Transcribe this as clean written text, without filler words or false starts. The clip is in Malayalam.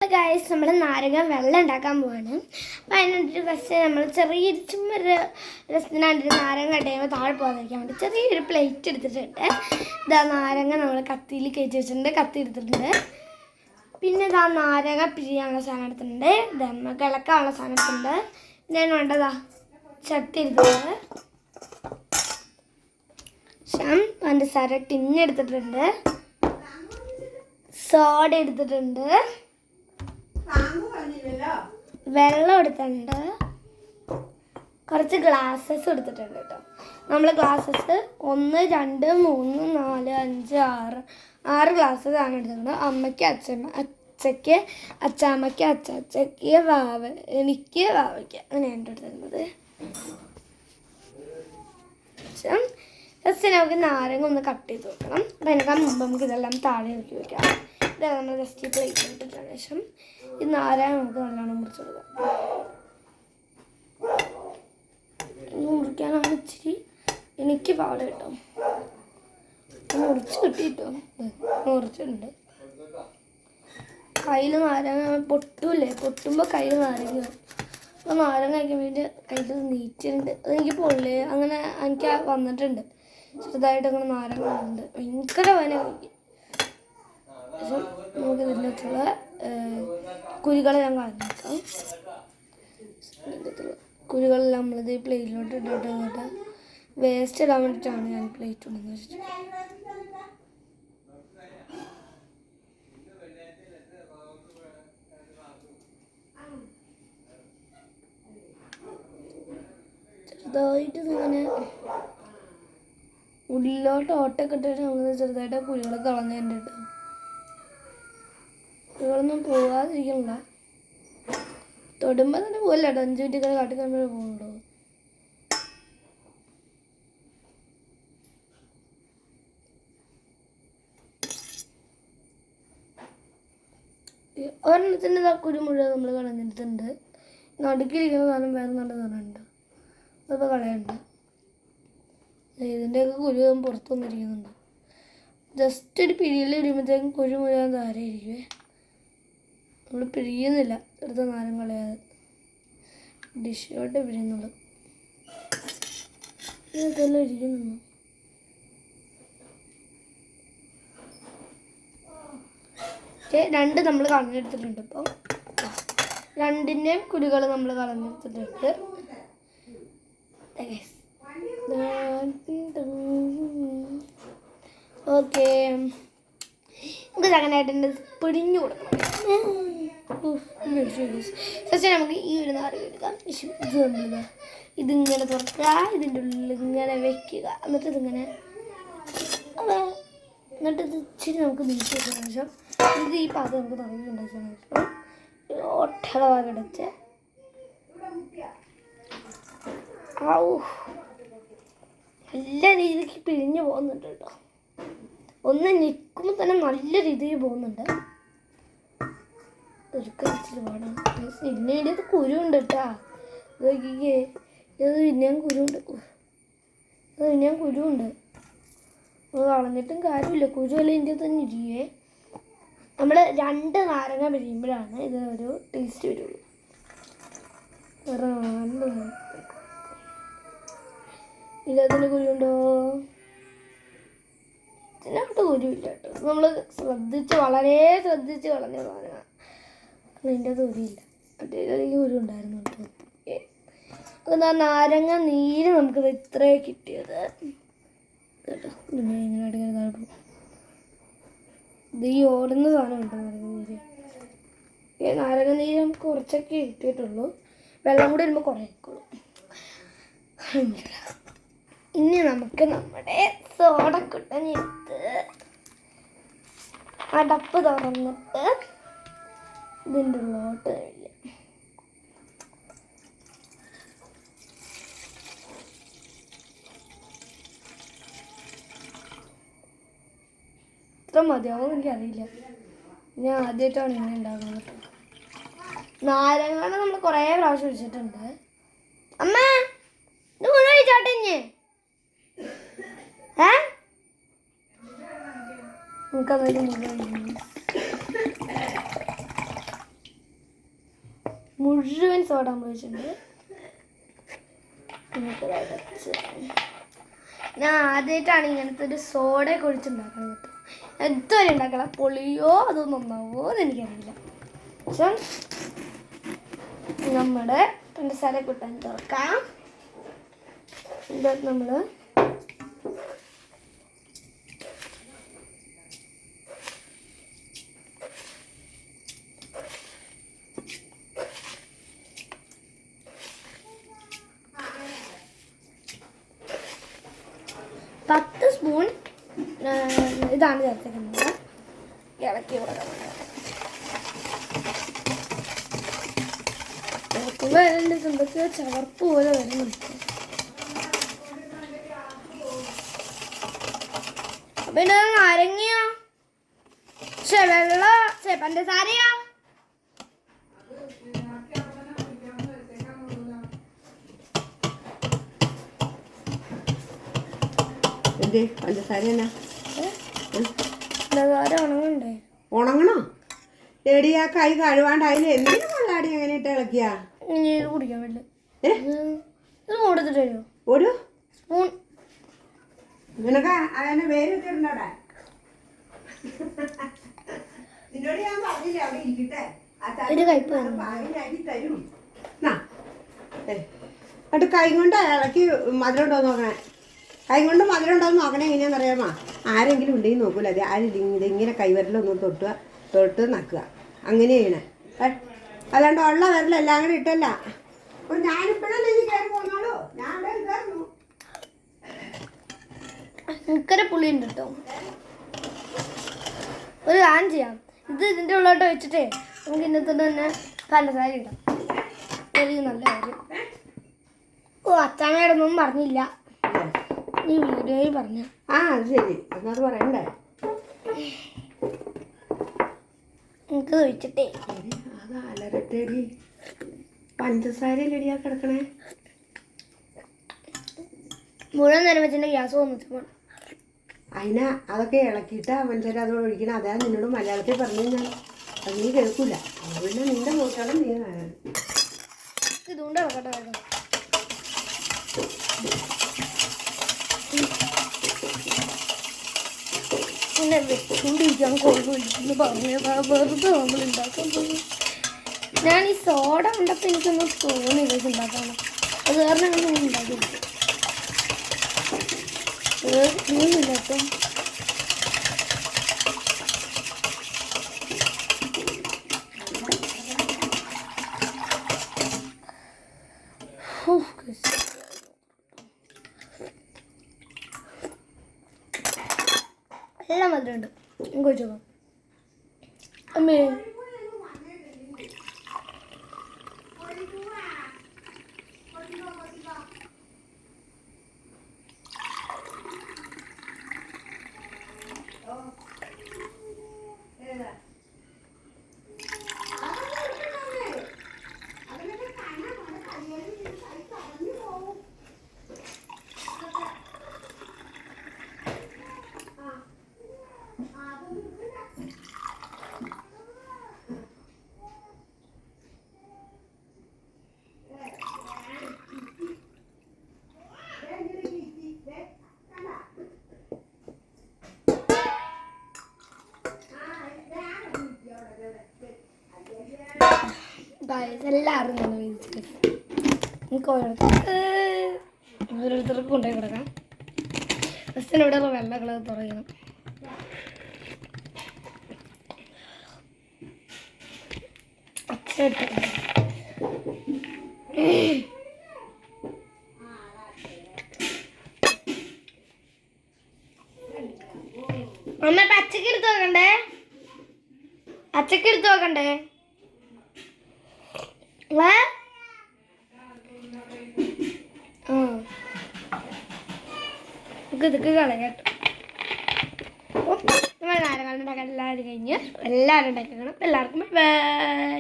ഗൈസ്, നമ്മൾ നാരങ്ങ വെള്ളം ഉണ്ടാക്കാൻ പോവാണ്. അപ്പം അതിനൊരു ഫസ്റ്റ് നമ്മൾ ചെറിയൊരു ചുമ്മാ രസത്തിനായിട്ടൊരു നാരങ്ങ കഴിയുമ്പോൾ താഴെ പോകാതിരിക്കാൻ വേണ്ടി ചെറിയൊരു പ്ലേറ്റ് എടുത്തിട്ടുണ്ട്. ഇതാ നാരങ്ങ നമ്മൾ കത്തിയിൽ കയറ്റി വെച്ചിട്ടുണ്ട്, കത്തി എടുത്തിട്ടുണ്ട്. പിന്നെ ഇതാ നാരങ്ങ പിഴിയാനുള്ള സാധനം എടുത്തിട്ടുണ്ട്, നമുക്ക് ഇളക്കാനുള്ള സാധനം എടുത്തിട്ടുണ്ട്. പിന്നെ വേണ്ടതാ ചട്ടി എടുത്തിട്ടുണ്ട്, പഞ്ചസാര ടിന്നെടുത്തിട്ടുണ്ട്, സോഡ എടുത്തിട്ടുണ്ട്, വെള്ളം എടുത്തിട്ടുണ്ട്, കുറച്ച് ഗ്ലാസ്സസ് എടുത്തിട്ടുണ്ട് കേട്ടോ. നമ്മൾ ഗ്ലാസ്സസ് 1 2 3 4 5 6 ഗ്ലാസ്സസ് ആണ് എടുത്തിട്ടുണ്ട്. അമ്മയ്ക്ക് അച്ഛയ്ക്ക് അച്ചാമ്മയ്ക്ക് അച്ചാച്ചയ്ക്ക് എനിക്ക് വാവയ്ക്ക് അങ്ങനെയാണ് എടുത്തിരുന്നത്. ജസ്റ്റ് നമുക്ക് നാരങ്ങ ഒന്ന് കട്ട് ചെയ്ത് വെക്കണം. അപ്പം അതിനേക്കാൾ മുമ്പ് നമുക്ക് ഇതെല്ലാം താഴെ ഇറക്കി വെക്കാം. ഇതെല്ലാം നമ്മൾ ജസ്റ്റ് പ്ലേറ്റ് ഇട്ടിട്ടതിന് ശേഷം ഈ നാരങ്ങ നമുക്ക് നല്ലോണം മുറിച്ചെടുക്കാം. മുറിക്കാനാണ് ഇച്ചിരി എനിക്ക് പാട് കേട്ടോ. മുറിച്ച് കിട്ടിയിട്ടോ, മുറിച്ചിട്ടുണ്ട്. കയ്യിൽ നാരങ്ങ പൊട്ടൂല്ലേ, പൊട്ടുമ്പോൾ കയ്യിൽ നാരങ്ങ. അപ്പോൾ നാരങ്ങ കഴിക്കാൻ വേണ്ടി കയ്യിൽ നീറ്റിട്ടുണ്ട്. അതെനിക്ക് പൊള്ളി അങ്ങനെ എനിക്ക് വന്നിട്ടുണ്ട്. ചെറുതായിട്ട് അങ്ങനെ നാരങ്ങ ഉണ്ട്, ഭയങ്കര വേന കഴിക്കും. പക്ഷെ നമുക്ക് ഇതിനകത്തുള്ള കുരുകളെ ഞാൻ കളഞ്ഞേക്കാം. കുരുകളെല്ലാം നമ്മളിത് പ്ലേറ്റിലോട്ട് ഇട്ടിട്ട് വേസ്റ്റ് ഇടാൻ വേണ്ടിയിട്ടാണ് ഞാൻ പ്ലേറ്റ് കൊണ്ടെന്ന് വെച്ചിട്ട്. ചെറുതായിട്ട് ഇങ്ങനെ ഉള്ളിലോട്ട് ഓട്ടൊക്കെ ഇട്ടിട്ട് നമ്മൾ ചെറുതായിട്ട് കുരുകൾ കളഞ്ഞതിൻ്റെ കേട്ടോ. കുരുകളൊന്നും പോകാതിരിക്കണ്ട, തൊടുമ്പോൾ തന്നെ പോകില്ല കേട്ടോ. 5 മിനിറ്റ് കാട്ടിക്കുമ്പോഴേ പോകുന്നുണ്ടോ. ഒരെണ്ണത്തിൻ്റെ കുരു മുഴുവൻ നമ്മൾ കളഞ്ഞിട്ടുണ്ട്. നടുക്കിരിക്കുന്ന സാധനം വേറെ നല്ല സാധനമുണ്ട്, അതിപ്പോൾ കളയണ്ട. ഇതിൻ്റെയൊക്കെ കുരു പുറത്തു വന്നിരിക്കുന്നുണ്ട്. ജസ്റ്റ് ഒരു പിഴിയിൽ ഇടുമ്പോഴത്തേക്കും കുരു മുഴുവൻ താരെ ഇരിക്കുവേ. നമ്മൾ പിഴിയുന്നില്ല, എടുത്ത നാരങ്ങ കളയാതെ ഡിഷിലോട്ട് പിഴിയുന്നുള്ളൂ. ഇതെല്ലാം ഇരിക്കുന്നു. രണ്ട് നമ്മൾ കളഞ്ഞെടുത്തിട്ടുണ്ട്. ഇപ്പോൾ രണ്ടിൻ്റെയും കുരുകൾ നമ്മൾ കളഞ്ഞെടുത്തിട്ടുണ്ട്. ഓക്കെ, നമുക്ക് അങ്ങനെയായിട്ട് പിടിഞ്ഞു കൊടുക്കണം. ഫസ്റ്റ് നമുക്ക് ഈ ഒരു നാരങ്ങ എടുക്കാം. ഇത് നമ്മളിതാ ഇതിങ്ങനെ തുറക്കുക, ഇതിൻ്റെ ഉള്ളിൽ ഇങ്ങനെ വെക്കുക, എന്നിട്ട് ഇതിങ്ങനെ എന്നിട്ട് ഇത് ഇച്ചിരി നമുക്ക് നീക്കി വെച്ചതിന് ശേഷം ഇത് ഈ പാത്രം നമുക്ക് തുടങ്ങിയിട്ടുണ്ടാക്കിയതിന് ശേഷം ഒട്ടളവാകടച്ച് നല്ല രീതിക്ക് പിഴിഞ്ഞ് പോകുന്നുണ്ട് കേട്ടോ. ഒന്ന് നിൽക്കുമ്പോൾ തന്നെ നല്ല രീതിയിൽ പോകുന്നുണ്ട്. ഇച്ചിരി പാടാണ്. പിന്നെ ഇതിൻ്റെ കുരുണ്ട് കേട്ടാ. നോക്കിക്കേ, ഇത് പിന്നെയും കുരുണ്ട്, അത് പിന്നെയും കുരുണ്ട്. അത് കളഞ്ഞിട്ടും കാര്യമില്ല, കുരുവല്ല ഇതിൻ്റെ തന്നെ ഇരിക്കേ. നമ്മൾ 2 നാരങ്ങ പിഴിയുമ്പോഴാണ് ഇതിനൊരു ടേസ്റ്റ് വരുള്ളൂ. ഇതിനകത്തിന് കുരുണ്ടോ? ഇതിനകത്ത് കുരുവില്ല കേട്ടോ. നമ്മൾ വളരെ ശ്രദ്ധിച്ച് കളഞ്ഞ സാധനമാണ്. അതിൻ്റെ കുരുവില്ല, മറ്റേ കുരു ഉണ്ടായിരുന്നു കേട്ടോ. എന്താ നാരങ്ങ നീര് നമുക്കിത് ഇത്രേ കിട്ടിയത് കേട്ടോ. പിന്നെ ഇങ്ങനെ താഴെ ഇത് ഈ ഓടുന്ന സാധനമുണ്ട് നാരങ്ങ നീര്. നാരങ്ങ നീര് നമുക്ക് കുറച്ചൊക്കെ കിട്ടിയിട്ടുള്ളൂ, വെള്ളം കൂടി വരുമ്പോൾ കുറേ ആയിക്കോളും. ഇനി നമുക്ക് നമ്മുടെ സോഡക്കുട്ടനെടുത്ത് അടപ്പ് തുറന്നിട്ട് ഇതിൻ്റെ ഉള്ളോട്ട് കഴിയില്ല. ഇത്ര മതിയാവും എനിക്കറിയില്ല, ഞാൻ ആദ്യമായിട്ടാണ് ഇങ്ങനെ ഉണ്ടാകുന്നത് കേട്ടോ. നാരങ്ങ നമ്മൾ കുറേ പ്രാവശ്യം ഒഴിച്ചിട്ടുണ്ട്. അമ്മ ഇത് മുഴുവൻ ഒഴിച്ചോട്ടെ. നമുക്കതൊരു മുഴുവൻ മുഴുവൻ സോഡ ഉപയോഗിച്ചിട്ടുണ്ട്. ഞാൻ ആദ്യമായിട്ടാണ് ഇങ്ങനത്തെ ഒരു സോഡ കുഴിച്ചുണ്ടാക്കുന്നത് കേട്ടോ. ഇതുവരെ ഉണ്ടാക്കണം. പൊളിയോ അതോ നന്നാവോ എന്ന് എനിക്കറിയില്ല. പക്ഷെ നമ്മുടെ പഞ്ചസാര കൂട്ടാൻ തുറക്കാം. ഇത് നമ്മൾ പത്ത് സ്പൂൺ ഇതാണ് ചേർത്തേക്കുന്നത്. ഇളക്കി കൊടുക്കണം. ഇളക്കുമ്പോൾ അതിൻ്റെ എന്തൊക്കെയോ ചവർപ്പ് പോലെ വരുന്നുണ്ട്. അപ്പം ഇത് നാരങ്ങയോ വെള്ളം പഞ്ചസാരയോ പഞ്ചസാര ഉണങ്ങണ്ടേ? ഉണങ്ങണോ? എടി ആ കൈ കഴുവാണ്ട് അതിൽ എന്തിനു കൊള്ളാടി എങ്ങനെ ഇട്ട് ഇളക്കിയാ കുടിക്കാൻ പറ്റില്ല. കൊടുത്തിട്ടോ ഒരു സ്പൂൺ നിനക്ക് അതിനെ വേരൊക്കെ ഉണ്ടോടെ? നിന്നോട് ഞാൻ പറഞ്ഞില്ലേ അവിടെ ഇരിക്കട്ടെ തരും. എന്നിട്ട് കൈ കൊണ്ട് ഇളക്കി മധുരം ഉണ്ടോ നോക്കണേ. കൈ കൊണ്ട് മധുരം ഉണ്ടോന്ന് നോക്കണേ. എങ്ങനെയാണെന്ന് അറിയാമോ? ആരെങ്കിലും ഉണ്ടെങ്കിൽ നോക്കൂല. അത് ആരും ഇതിങ്ങനെ കൈവരലൊന്നും തൊട്ട് നക്കുക. അങ്ങനെ ചെയ്യണേ. അല്ലാണ്ട് ഉള്ള വിരലെല്ലാം കൂടെ ഇട്ടല്ല. അപ്പോൾ ഞാനിപ്പോഴല്ലേ ഇനി കയറി പോന്നോളൂ. ഞാൻ അവിടെ ഇതായിരുന്നു. ഭയങ്കര പുളിയുണ്ട് കേട്ടോ. ഒരു കാര്യം ചെയ്യാം. ഇതിൻ്റെ ഉള്ളോട്ട് വെച്ചിട്ടേ നമുക്ക് ഇന്നത്തെ തന്നെ പഞ്ചസാര ഇടാം. നല്ല കാര്യം. അച്ഛനോടൊന്നും പറഞ്ഞില്ല, ഈ വീഡിയോയിൽ പറഞ്ഞു. അത് ശരി. അത് പറയണ്ടേ? എനിക്ക് ഒഴിച്ചിട്ടേ അത് അലരട്ടേടി. പഞ്ചസാരയിലടിയാ കിടക്കണേ. മുഴുവൻ നേരം വെച്ചിട്ട് ഗ്യാസ് വന്നിട്ട് അതിനാ അതൊക്കെ ഇളക്കിയിട്ട് പഞ്ചസാര അതോടെ ഒഴിക്കണം. അതാ നിന്നോട് മലയാളത്തിൽ പറഞ്ഞു ഞാൻ. അത് നീ കേൾക്കൂല. പിന്നെ നിന്റെ മൂട്ടാളും നീ ഇതുകൊണ്ട് ഇളക്കട്ടെ വേണം. പിന്നെ വെച്ചുകൊണ്ടിരിക്കാൻ കുഴപ്പമില്ല പറഞ്ഞതാ. വെറുതെ നമ്മൾ ഉണ്ടാക്കാൻ പോകും. ഞാൻ ഈ സോഡ കണ്ടപ്പോൾ എനിക്കൊന്നും തോന്നിയില്ല ഇത് ഉണ്ടാക്കാണ്. അത് കാരണം അങ്ങനെ ഉണ്ടാക്കില്ല. തീർന്നില്ല അപ്പം. എല്ലാം മധുരമുണ്ട്. ചോദിച്ചോ അമ്മേ. എല്ലാവരും നല്ല വീതിച്ച് നമുക്ക് ഓരോരുത്തർക്ക് കൊണ്ടുപോയി കൊടുക്കാം. ഫസ്റ്റിന് ഇവിടെ വെള്ള കളർ തുറയണം. അമ്മ പച്ചക്ക് എടുത്ത് നോക്കണ്ടേ? അച്ചക്ക് എടുത്ത് നോക്കണ്ടേ? ഇതൊക്കെ കളയാട്ടോ. നമ്മൾ നാരങ്ങ ഉണ്ടാക്കാൻ എല്ലാവരും കഴിഞ്ഞ് എല്ലാവരും ഉണ്ടാക്കി. എല്ലാവർക്കും ബൈ.